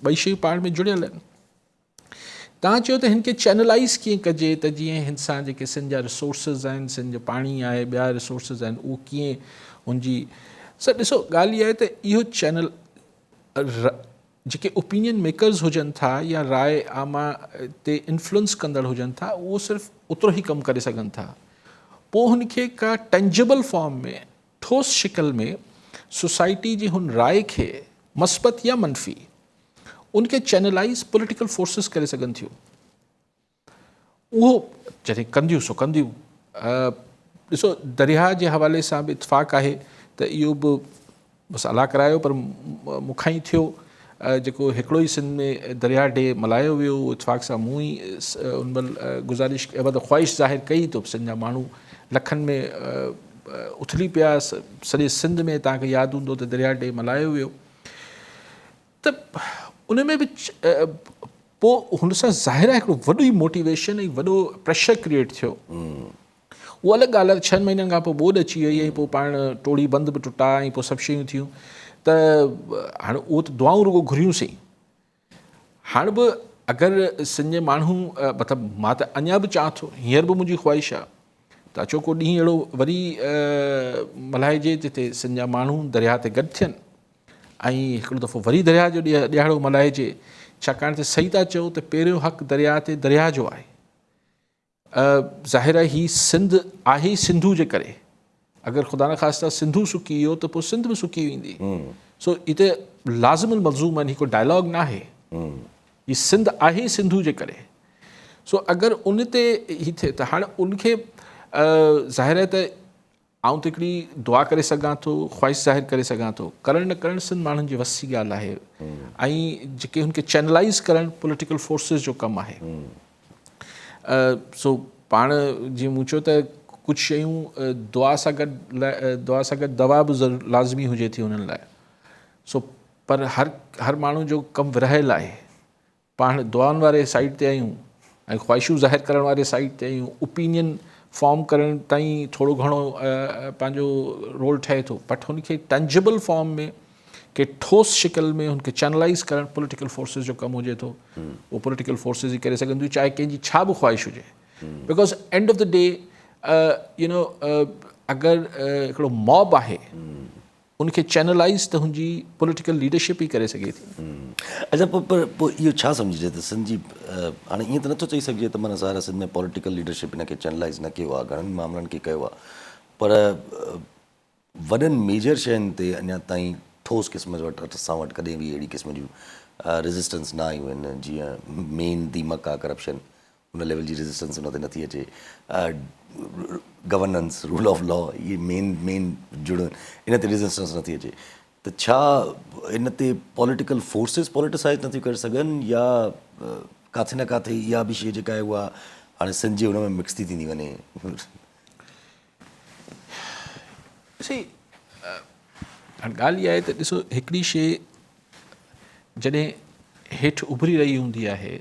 ॿई शयूं पाण में जुड़ियल आहिनि। तव्हां चयो त हिन खे चैनलाइज़ कीअं कजे, त जीअं हिन सां जेके सिंध जा रिसोर्सिस आहिनि, सिंध जो पाणी आहे, ॿिया रिसोर्सिस आहिनि, उहो कीअं हुनजी सर ॾिसो ॻाल्हि इहा आहे त इहो चैनल जेके ओपिनियन मेकर्स हुजनि था या राय आमा ते इन्फ्लुएंस कंदड़ हुजनि था, उहो सिर्फ़ु ओतिरो ई कमु करे सघनि था। पोइ हुनखे का टेंजिबल फॉर्म में, ठोस शिकल में सोसाइटी जी हुन राय खे मस्बत या मनफ़ी उनखे चैनलाइज़ पॉलिटिकल फोर्सिस करे सघनि थियूं। उहो जॾहिं कंदियूं सो कंदियूं। ॾिसो दरिया जे हवाले सां बि इतफ़ाक़ आहे त इहो बि बसि अला करायो, पर मूंखां ई थियो जेको हिकिड़ो ई सिंध में दरिया डे मल्हायो वियो, इतफ़ाक़ सां मूं ई उन महिल गुज़ारिश ख़्वाहिश ज़ाहिर कई त सिंध जा माण्हू लखनि में उथली पिया, सॼे सिंध में तव्हांखे यादि हूंदो त दरिया डे मल्हायो वियो। त उन में बि पोइ हुन सां ज़ाहिर आहे हिकिड़ो वॾो ई मोटिवेशन ऐं वॾो प्रेशर क्रिएट थियो। उहा अलॻि ॻाल्हि आहे, 6 महीननि खां पोइ ॿोॾि अची वई, ऐं पोइ पाण टोड़ी बंद बि टुटा ऐं पोइ सभु शयूं थियूं। त हाणे उहो त दुआऊं रुगो घुरियूंसीं। हाणे बि अगरि सिंध जे माण्हू मतिलबु मां त अञा बि चाहियां थो, हींअर बि मुंहिंजी ख़्वाहिश आहे त अचो को ॾींहुं अहिड़ो वरी मल्हाइजे जिते सिंध जा माण्हू दरिया ते गॾु थियनि ऐं हिकिड़ो दफ़ो वरी दरिया जो ॾियारो मल्हाइजे। छाकाणि त सही था चओ त पहिरियों हक़ु दरिया ते दरिया जो आहे। ज़ाहिर आहे ही सिंध आहे ई सिंधू जे करे, अगरि ख़ुदा न ख़ास्ता सिंधू सुकी वियो त पोइ सिंध बि सुकी वेंदी। सो हिते लाज़िमुल मलज़ूम आहिनि, हिकिड़ो डायलॉग न आहे, ही सिंध आहे ई सिंधू जे करे। सो अगरि उन ते ही थिए त हाणे उनखे ज़ाहिर आहे त आउं त हिकिड़ी दुआ करे सघां थो, ख़्वाहिश ज़ाहिर करे सघां थो, करणु न करणु सिंध माण्हुनि जी वस जी ॻाल्हि आहे। ऐं जेके हुनखे चैनलाइज़ करणु पॉलिटिकल फोर्सिस जो कमु आहे। सो पाण जीअं मूं चयो त कुझु शयूं दुआ सां गॾु दवा बि लाज़मी हुजे थी उन्हनि लाइ। सो पर हर माण्हू जो कमु विरहियल आहे। पाण दुआनि वारे साइड ते आहियूं ऐं ख़्वाहिशूं ज़ाहिर करण वारे साइड ते आहियूं। ओपिनियन फॉर्म करण ताईं थोरो घणो पंहिंजो रोल ठहे थो, बट हुनखे टेंजिबल फॉर्म में के ठोस शिकल में हुनखे चैनलाइज़ करणु पॉलिटिकल फोर्सिस जो कमु हुजे थो। उहो पॉलिटिकल फोर्सिस ई करे सघनि थियूं, चाहे कंहिंजी छा बि ख़्वाहिश हुजे। Because end of the day अगरि हिकिड़ो मॉब आहे उनखे चैनलाइज़ त हुनजी पॉलिटिकल लीडरशिप ई करे सघे थी। अच्छा, पोइ इहो छा सम्झिजे त सिंध जी हाणे ईअं त नथो चई सघिजे त माना सारा सिंध में पॉलिटिकल लीडरशिप हिनखे चैनलाइज़ न कयो आहे, घणनि मामलनि खे कयो आहे, पर वॾनि मेजर शयुनि ते अञा ताईं ठोस क़िस्म वटि असां वटि कॾहिं बि अहिड़ी क़िस्म जूं रेज़िस्टेंस न आयूं आहिनि। जीअं मेन दीमक आहे करप्शन, उन लेवल जी रेज़िस्टेंस उन ते नथी अचे। गवर्नेंस, रूल ऑफ लॉ, इहे मेन जुड़नि, इन ते रेज़िस्टेंस नथी अचे। त छा इन ते पॉलिटिकल फोर्सिस पॉलिटिसाइज़ नथियूं करे सघनि, या किथे न किथे इहा बि शइ जेका आहे उहा हाणे सिंध जी हुन में मिक्स थी थींदी वञे? हाणे ॻाल्हि इहा आहे त ॾिसो, हिकिड़ी शइ जॾहिं हेठि उभरी रही हूंदी आहे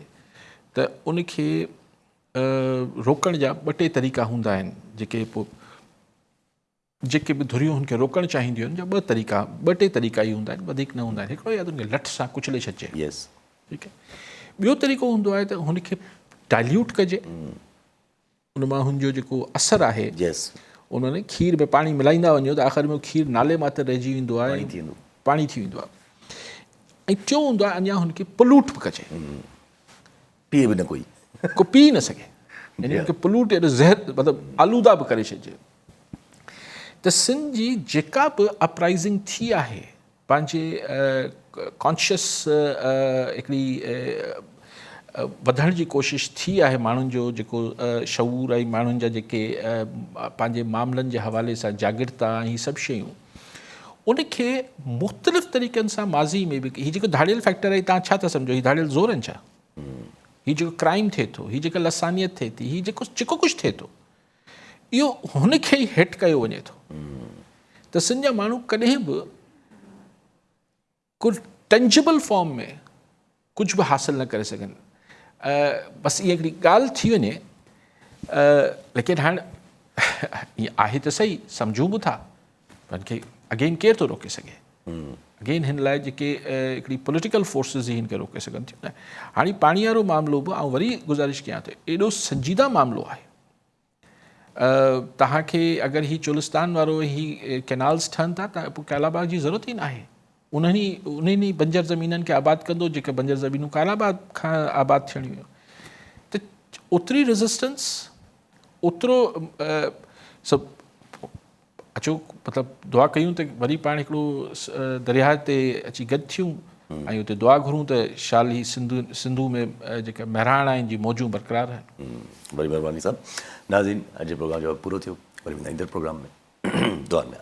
त उनखे रोकण जा 2-3 तरीक़ा हूंदा आहिनि। जेके बि धुरियूं हुनखे रोकणु चाहींदियूं आहिनि, जा 2-3 तरीक़ा ई हूंदा आहिनि, वधीक न हूंदा आहिनि। हिकिड़ो या त हुनखे लठ सां कुचले छॾिजे, ठीकु आहे। ॿियो तरीक़ो हूंदो आहे त हुनखे डाइल्यूट कजे, उन मां हुनजो जेको असरु आहे, उन्हनि खीर में पाणी मिलाईंदा वञो त आख़िर में खीर नाले मात्र रहिजी वेंदो आहे, पाणी थी वेंदो आहे। ऐं टियों हूंदो आहे अञा हुनखे पोल्यूट बि कजे, पीए बि न कोई, को पी न सघे, यानी हुनखे पोल्यूट एॾो ज़हर मतिलबु आलूदा बि करे छॾिजे। त सिंध जी जेका बि अपराइज़िंग थी आहे, पंहिंजे कॉन्शियस हिकिड़ी वधण जी कोशिशि थी आहे, माण्हुनि जो जेको शऊर ऐं माण्हुनि जा जेके पंहिंजे मामलनि जे हवाले सां जागृता ऐं हीअ सभु शयूं, उनखे मुख़्तलिफ़ तरीक़नि सां माज़ी में बि, हीअ जेको धाड़ियल फैक्टर आहे, तव्हां छा था सम्झो, हीअ धाड़ियल ज़ोर आहिनि छा? हीअ जेको क्राइम थिए थो, हीअ जेका लसानियत थिए थी, हीअ जेको कुझु थिए थो, इहो हुनखे ई हिट कयो वञे थो। त सिंध जा माण्हू कॾहिं बि कुझु टेंजिबल फॉर्म में कुझु बि हासिल न करे सघनि। बसि इहा हिकिड़ी ॻाल्हि थी वञे, लेकिन हाणे ईअं आहे त सही, सम्झूं बि था, हुनखे अगेन केरु थो रोके सघे? अगेन हिन लाइ जेके हिकिड़ी पॉलिटिकल फोर्सिस ई हिनखे रोके सघनि थियूं न। हाणे पाणी वारो मामिलो बि, ऐं वरी गुज़ारिश कयां थो, एॾो संजीदा मामिलो आहे। तव्हांखे अगरि हीअ चोलिस्तान वारो ही कैनाल्स ठहनि था, त पोइ कैलाबाग जी ज़रूरत ई न आहे। उन्हनि बंजर ज़मीननि खे आबाद कंदो, जेके बंजर ज़मीनूं कैलाबाग खां आबाद थियणियूं हुयूं। त ओतिरी रेज़िस्टेंस, ओतिरो सभु अचो, मतिलबु दुआ कयूं त वरी पाण हिकिड़ो दरिया ते अची गॾु थियूं ऐं हुते दुआ घुरूं त शाल ही सिंधु में जेका महिराण आहिनि जी मौजूं बरक़रार आहिनि। वरी महिरबानी साहब। नाज़रीन, अॼु प्रोग्राम जो पूरो थियो, वरी ईंदड़ प्रोग्राम में दुआ में।